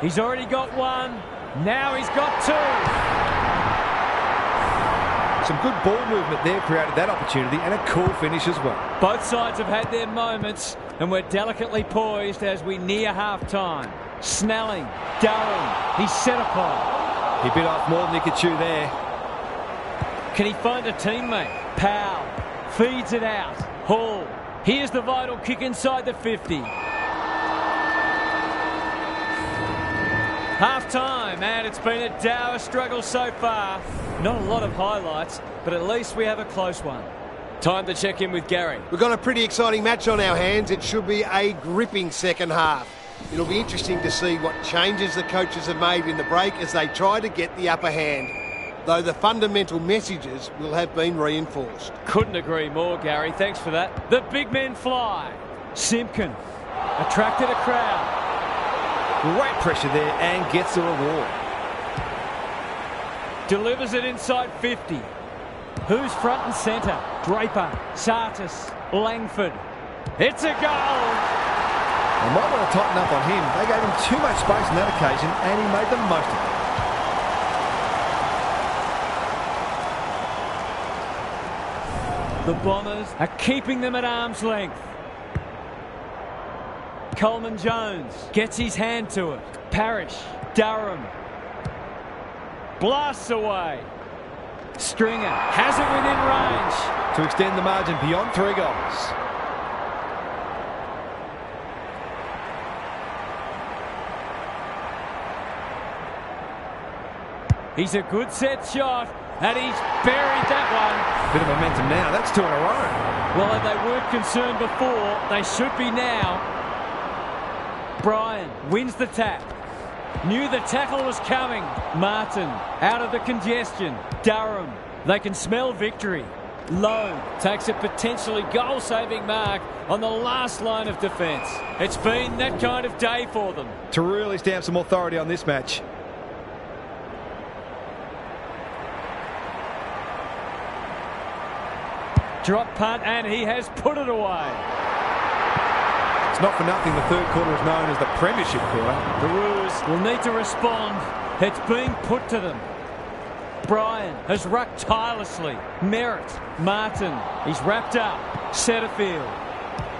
He's already got one. Now he's got two. Some good ball movement there created that opportunity, and a cool finish as well. Both sides have had their moments, and we're delicately poised as we near half-time. Snelling. Durham. He's set upon. He bit off more than he could chew there. Can he find a teammate? Powell feeds it out. Hall. Here's the vital kick inside the 50. Half-time, and it's been a dour struggle so far. Not a lot of highlights, but at least we have a close one. Time to check in with Gary. We've got a pretty exciting match on our hands. It should be a gripping second half. It'll be interesting to see what changes the coaches have made in the break as they try to get the upper hand, though the fundamental messages will have been reinforced. Couldn't agree more, Gary. Thanks for that. The big men fly. Simpkin attracted a crowd. Great pressure there and gets the reward. Delivers it inside 50. Who's front and centre? Draper, Sartis, Langford. It's a goal! They might want to tighten up on him. They gave him too much space on that occasion, and he made the most of it. The Bombers are keeping them at arm's length. Coleman Jones gets his hand to it. Parrish, Durham. Blasts away. Stringer has it within range. To extend the margin beyond 3 goals. He's a good set shot, and he's buried that one. Bit of momentum now. That's 2 in a row. Well, if they weren't concerned before, they should be now. Bryan wins the tap. Knew the tackle was coming. Martin out of the congestion. Durham, they can smell victory. Lowe takes a potentially goal-saving mark on the last line of defence. It's been that kind of day for them. To really stamp some authority on this match. Drop punt, and he has put it away. It's not for nothing the third quarter is known as the premiership quarter. The Roos will need to respond. It's being put to them. Bryan has rucked tirelessly. Merritt, Martin, he's wrapped up. Setterfield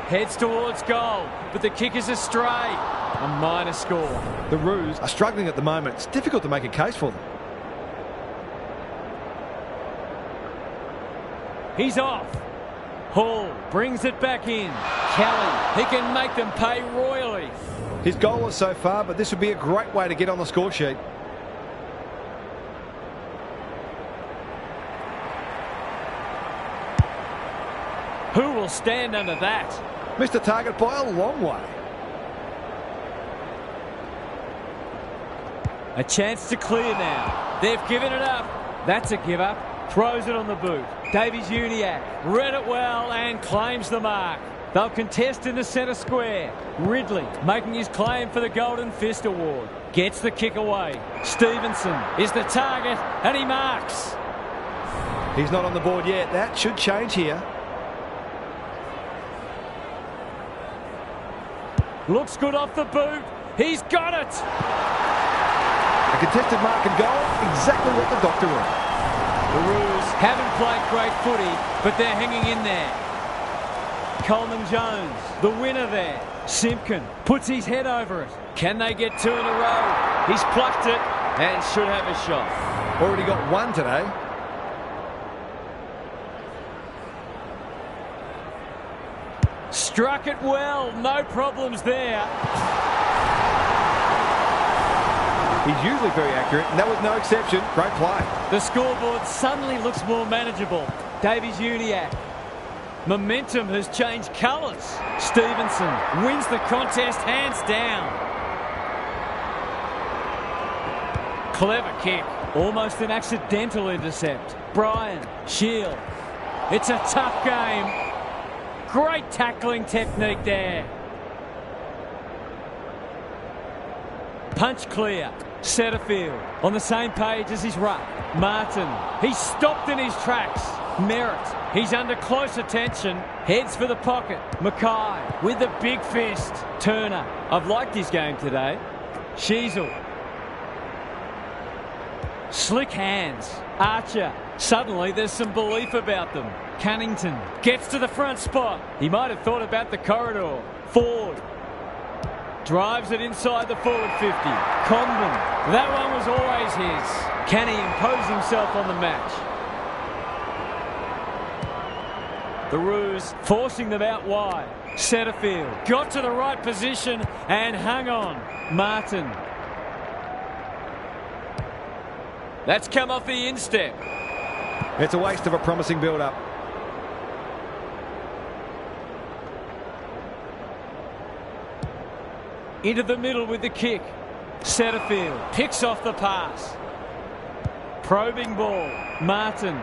heads towards goal, but the kick is astray. A minor score. The Roos are struggling at the moment. It's difficult to make a case for them. He's off. Hall brings it back in. Kelly, he can make them pay royally. His goal is so far, but this would be a great way to get on the score sheet. Who will stand under that? Missed the target by a long way. A chance to clear now. They've given it up. That's a give up. Throws it on the boot. Davies-Uniacke read it well and claims the mark. They'll contest in the centre square. Ridley making his claim for the Golden Fist Award. Gets the kick away. Stevenson is the target and he marks. He's not on the board yet. That should change here. Looks good off the boot. He's got it. A contested mark and goal. Exactly what the doctor wanted. The Roos haven't played great footy, but they're hanging in there. Coleman Jones, the winner there. Simpkin puts his head over it. Can they get 2 in a row? He's plucked it and should have a shot. Already got 1 today. Struck it well, no problems there. He's usually very accurate, and that was no exception. Great play. The scoreboard suddenly looks more manageable. Davies-Uniacke. Momentum has changed colours. Stevenson wins the contest hands down. Clever kick. Almost an accidental intercept. Bryan, Shield. It's a tough game. Great tackling technique there. Punch clear. Setterfield on the same page as his ruck. Martin, he's stopped in his tracks. Merritt, he's under close attention. Heads for the pocket. Mackay with the big fist. Turner, I've liked his game today. Sheasel. Slick hands. Archer. Suddenly there's some belief about them. Cunnington gets to the front spot. He might have thought about the corridor. Ford drives it inside the forward 50. Condon, that one was always his. Can he impose himself on the match? The Roos forcing them out wide. Setterfield got to the right position and hung on. Martin. That's come off the instep. It's a waste of a promising build-up. Into the middle with the kick. Setterfield picks off the pass. Probing ball. Martin.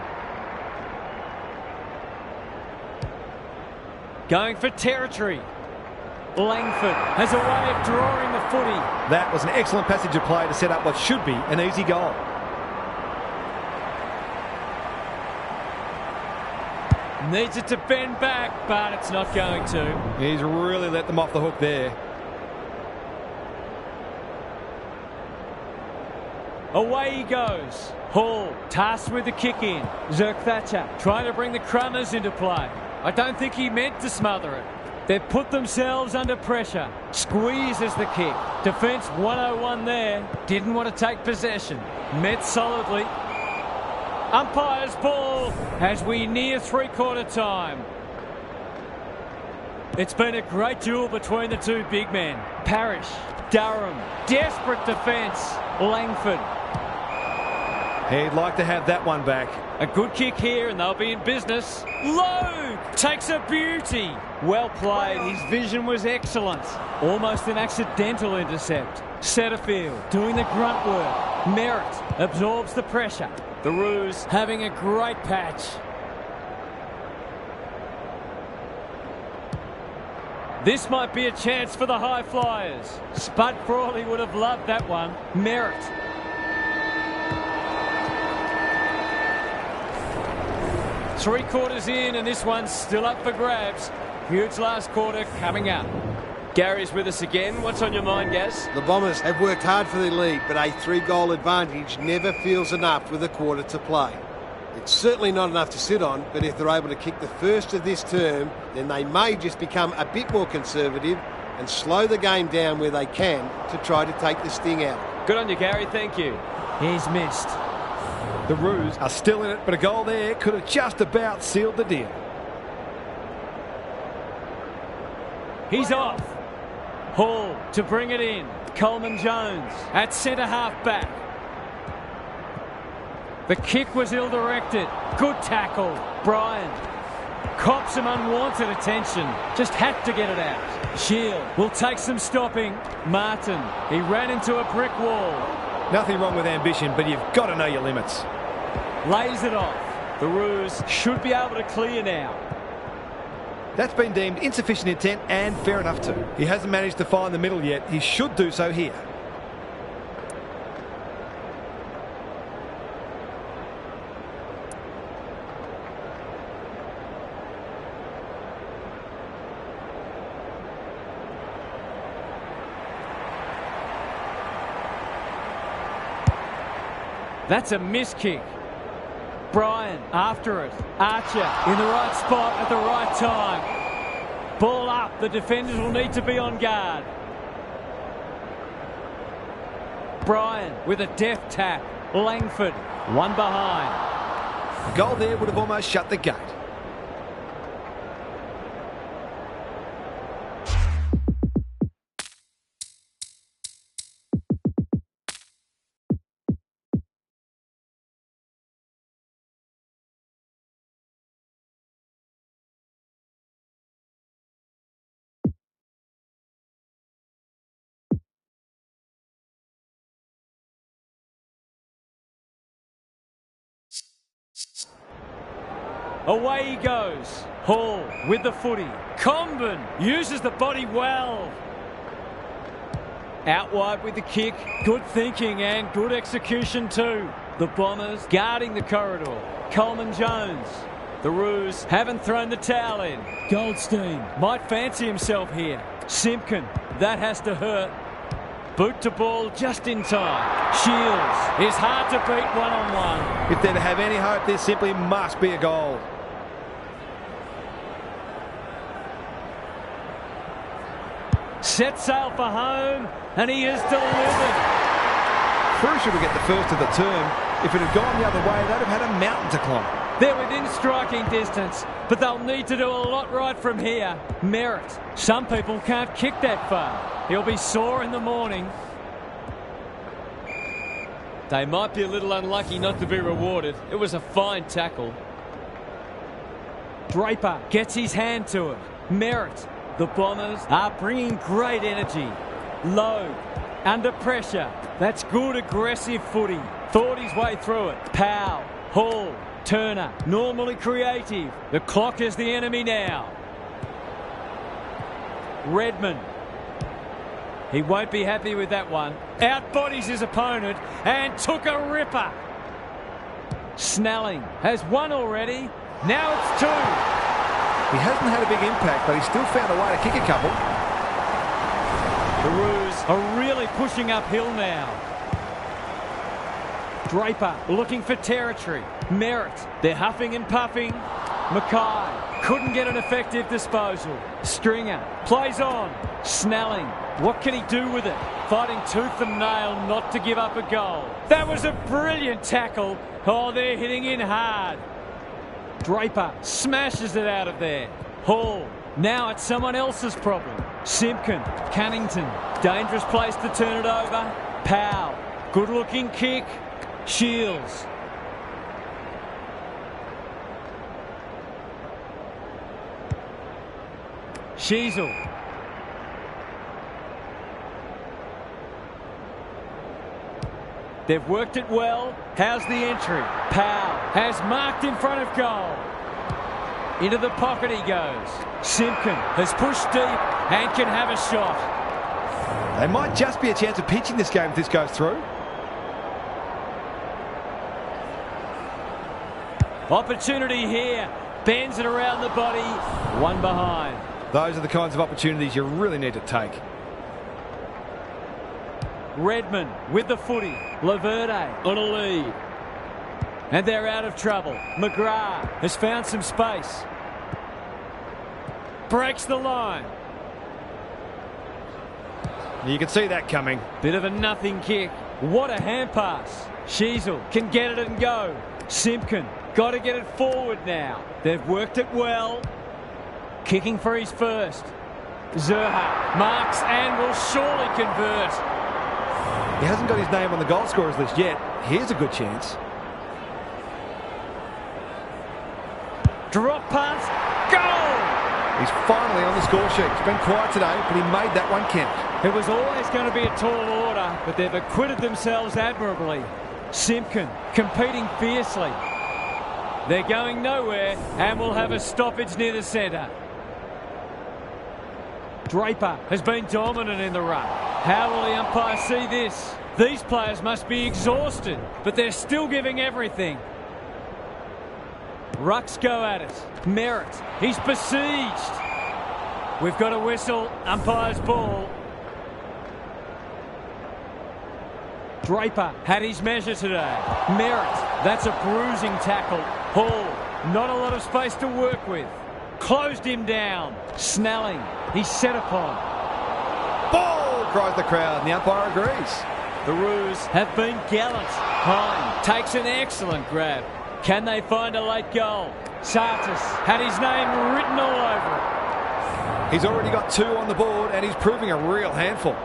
Going for territory. Langford has a way of drawing the footy. That was an excellent passage of play to set up what should be an easy goal. Needs it to bend back, but it's not going to. He's really let them off the hook there. Away he goes. Hall tasked with the kick in. Zerk Thatcher trying to bring the Crummers into play. I don't think he meant to smother it. They've put themselves under pressure. Squeezes the kick. Defence 101 there. Didn't want to take possession. Met solidly. Umpire's ball as we near three-quarter time. It's been a great duel between the two big men. Parrish, Durham, desperate defence. Langford. He'd like to have that one back. A good kick here and they'll be in business. Lowe takes a beauty. Well played. His vision was excellent. Almost an accidental intercept. Setterfield doing the grunt work. Merritt absorbs the pressure. The Roos having a great patch. This might be a chance for the high flyers. Spud Frawley would have loved that one. Merritt. Three quarters in and this one's still up for grabs. Huge last quarter coming up. Gary's with us again. What's on your mind, Gaz? The Bombers have worked hard for their lead, but a 3-goal advantage never feels enough with a quarter to play. It's certainly not enough to sit on, but if they're able to kick the first of this term, then they may just become a bit more conservative and slow the game down where they can to try to take the sting out. Good on you, Gary. Thank you. He's missed. The Roos are still in it, but a goal there could have just about sealed the deal. He's off. Hall to bring it in. Coleman Jones at centre-half back. The kick was ill-directed. Good tackle. Bryan cops some unwanted attention. Just had to get it out. Shield will take some stopping. Martin, he ran into a brick wall. Nothing wrong with ambition, but you've got to know your limits. Lays it off. The Roos should be able to clear now. That's been deemed insufficient intent, and fair enough too. He hasn't managed to find the middle yet. He should do so here. That's a miss kick. Bryan after it. Archer in the right spot at the right time. Ball up. The defenders will need to be on guard. Bryan with a deft tap. Langford, one behind. A goal there would have almost shut the gate. Away he goes. Hall with the footy. Comben uses the body well. Out wide with the kick. Good thinking and good execution too. The Bombers guarding the corridor. Coleman Jones. The Roos haven't thrown the towel in. Goldstein might fancy himself here. Simpkin, that has to hurt. Boot to ball just in time. Shields is hard to beat one-on-one. If they're to have any hope, there simply must be a goal. Set sail for home, and he has delivered. Crucial to get the first of the term. If it had gone the other way, they'd have had a mountain to climb. They're within striking distance, but they'll need to do a lot right from here. Merritt. Some people can't kick that far. He'll be sore in the morning. They might be a little unlucky not to be rewarded. It was a fine tackle. Draper gets his hand to it. Merritt. The Bombers are bringing great energy. Lowe under pressure. That's good aggressive footy. Thought his way through it. Powell, Hall, Turner, normally creative. The clock is the enemy now. Redmond. He won't be happy with that one. Outbodies his opponent and took a ripper. Snelling has one already. Now it's 2. He hasn't had a big impact, but he's still found a way to kick a couple. The Roos are really pushing uphill now. Draper looking for territory. Merritt, they're huffing and puffing. Mackay couldn't get an effective disposal. Stringer plays on. Snelling, what can he do with it? Fighting tooth and nail not to give up a goal. That was a brilliant tackle. Oh, they're hitting in hard. Draper smashes it out of there. Hall, now it's someone else's problem. Simpkin, Cunnington, dangerous place to turn it over. Powell, good looking kick. Shields. Sheasel. They've worked it well. How's the entry? Powell has marked in front of goal. Into the pocket he goes. Simpkin has pushed deep and can have a shot. They might just be a chance of pinching this game if this goes through. Opportunity here. Bends it around the body. One behind. Those are the kinds of opportunities you really need to take. Redmond with the footy. Laverde on a lead. And they're out of trouble. McGrath has found some space. Breaks the line. You can see that coming. Bit of a nothing kick. What a hand pass. Sheasel can get it and go. Simpkin got to get it forward now. They've worked it well. Kicking for his first. Zerha marks and will surely convert. He hasn't got his name on the goal scorers list yet. Here's a good chance. Drop pass. Goal! He's finally on the score sheet. It's been quiet today, but he made that one count. It was always going to be a tall order, but they've acquitted themselves admirably. Simpkin competing fiercely. They're going nowhere and will have a stoppage near the centre. Draper has been dominant in the run. How will the umpire see this? These players must be exhausted, but they're still giving everything. Rucks go at it. Merritt, he's besieged. We've got a whistle. Umpire's ball. Draper had his measure today. Merritt, that's a bruising tackle. Hall, not a lot of space to work with. Closed him down. Snelling, he's set upon. Ball, cries the crowd, and the umpire agrees. The Roos have been gallant. Hine takes an excellent grab. Can they find a late goal? Sartis had his name written all over it. He's already got 2 on the board, and he's proving a real handful.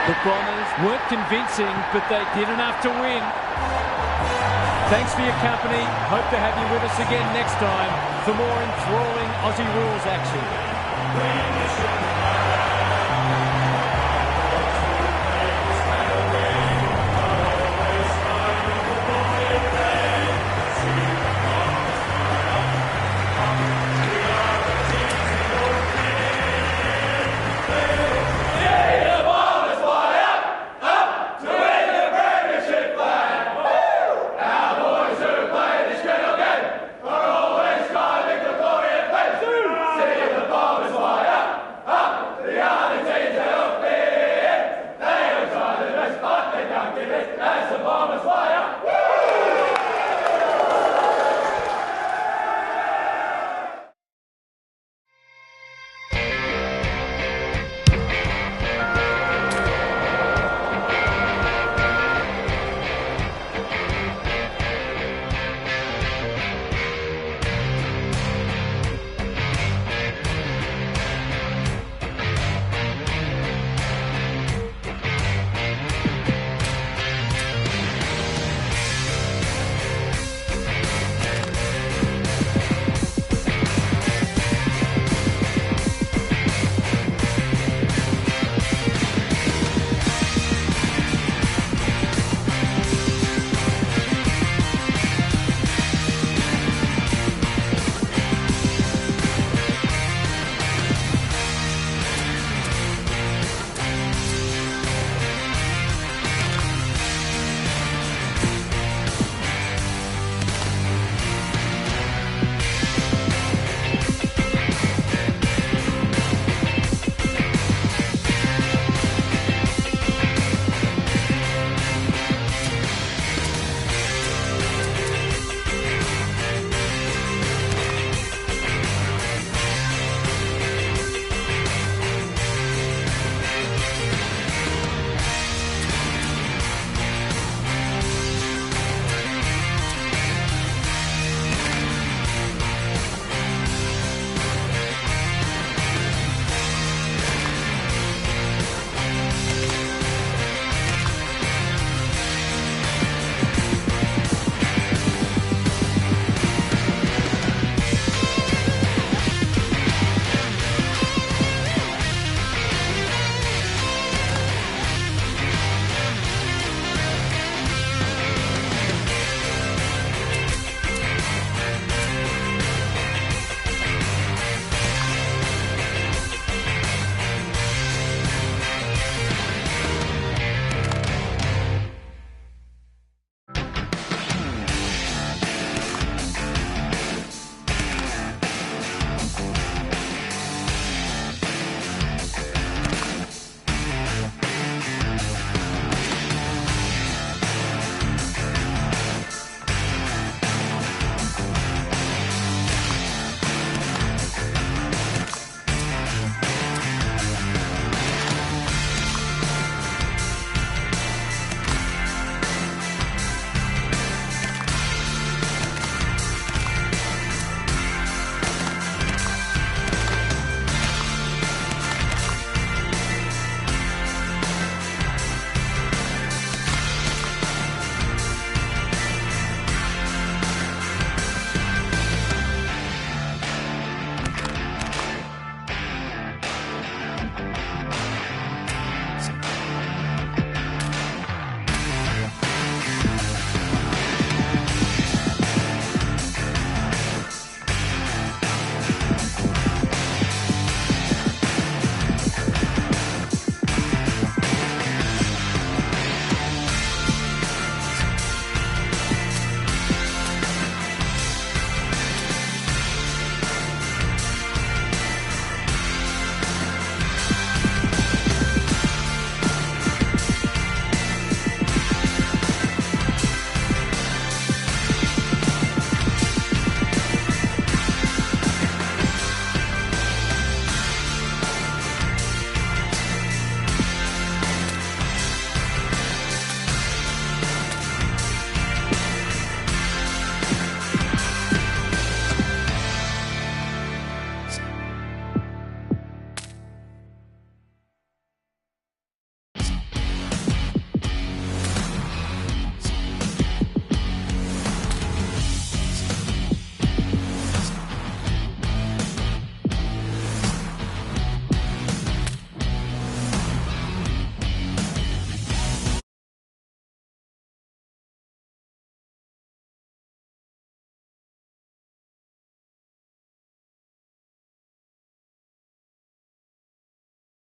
The Bombers weren't convincing, but they did enough to win. Thanks for your company. Hope to have you with us again next time for more enthralling Aussie rules action.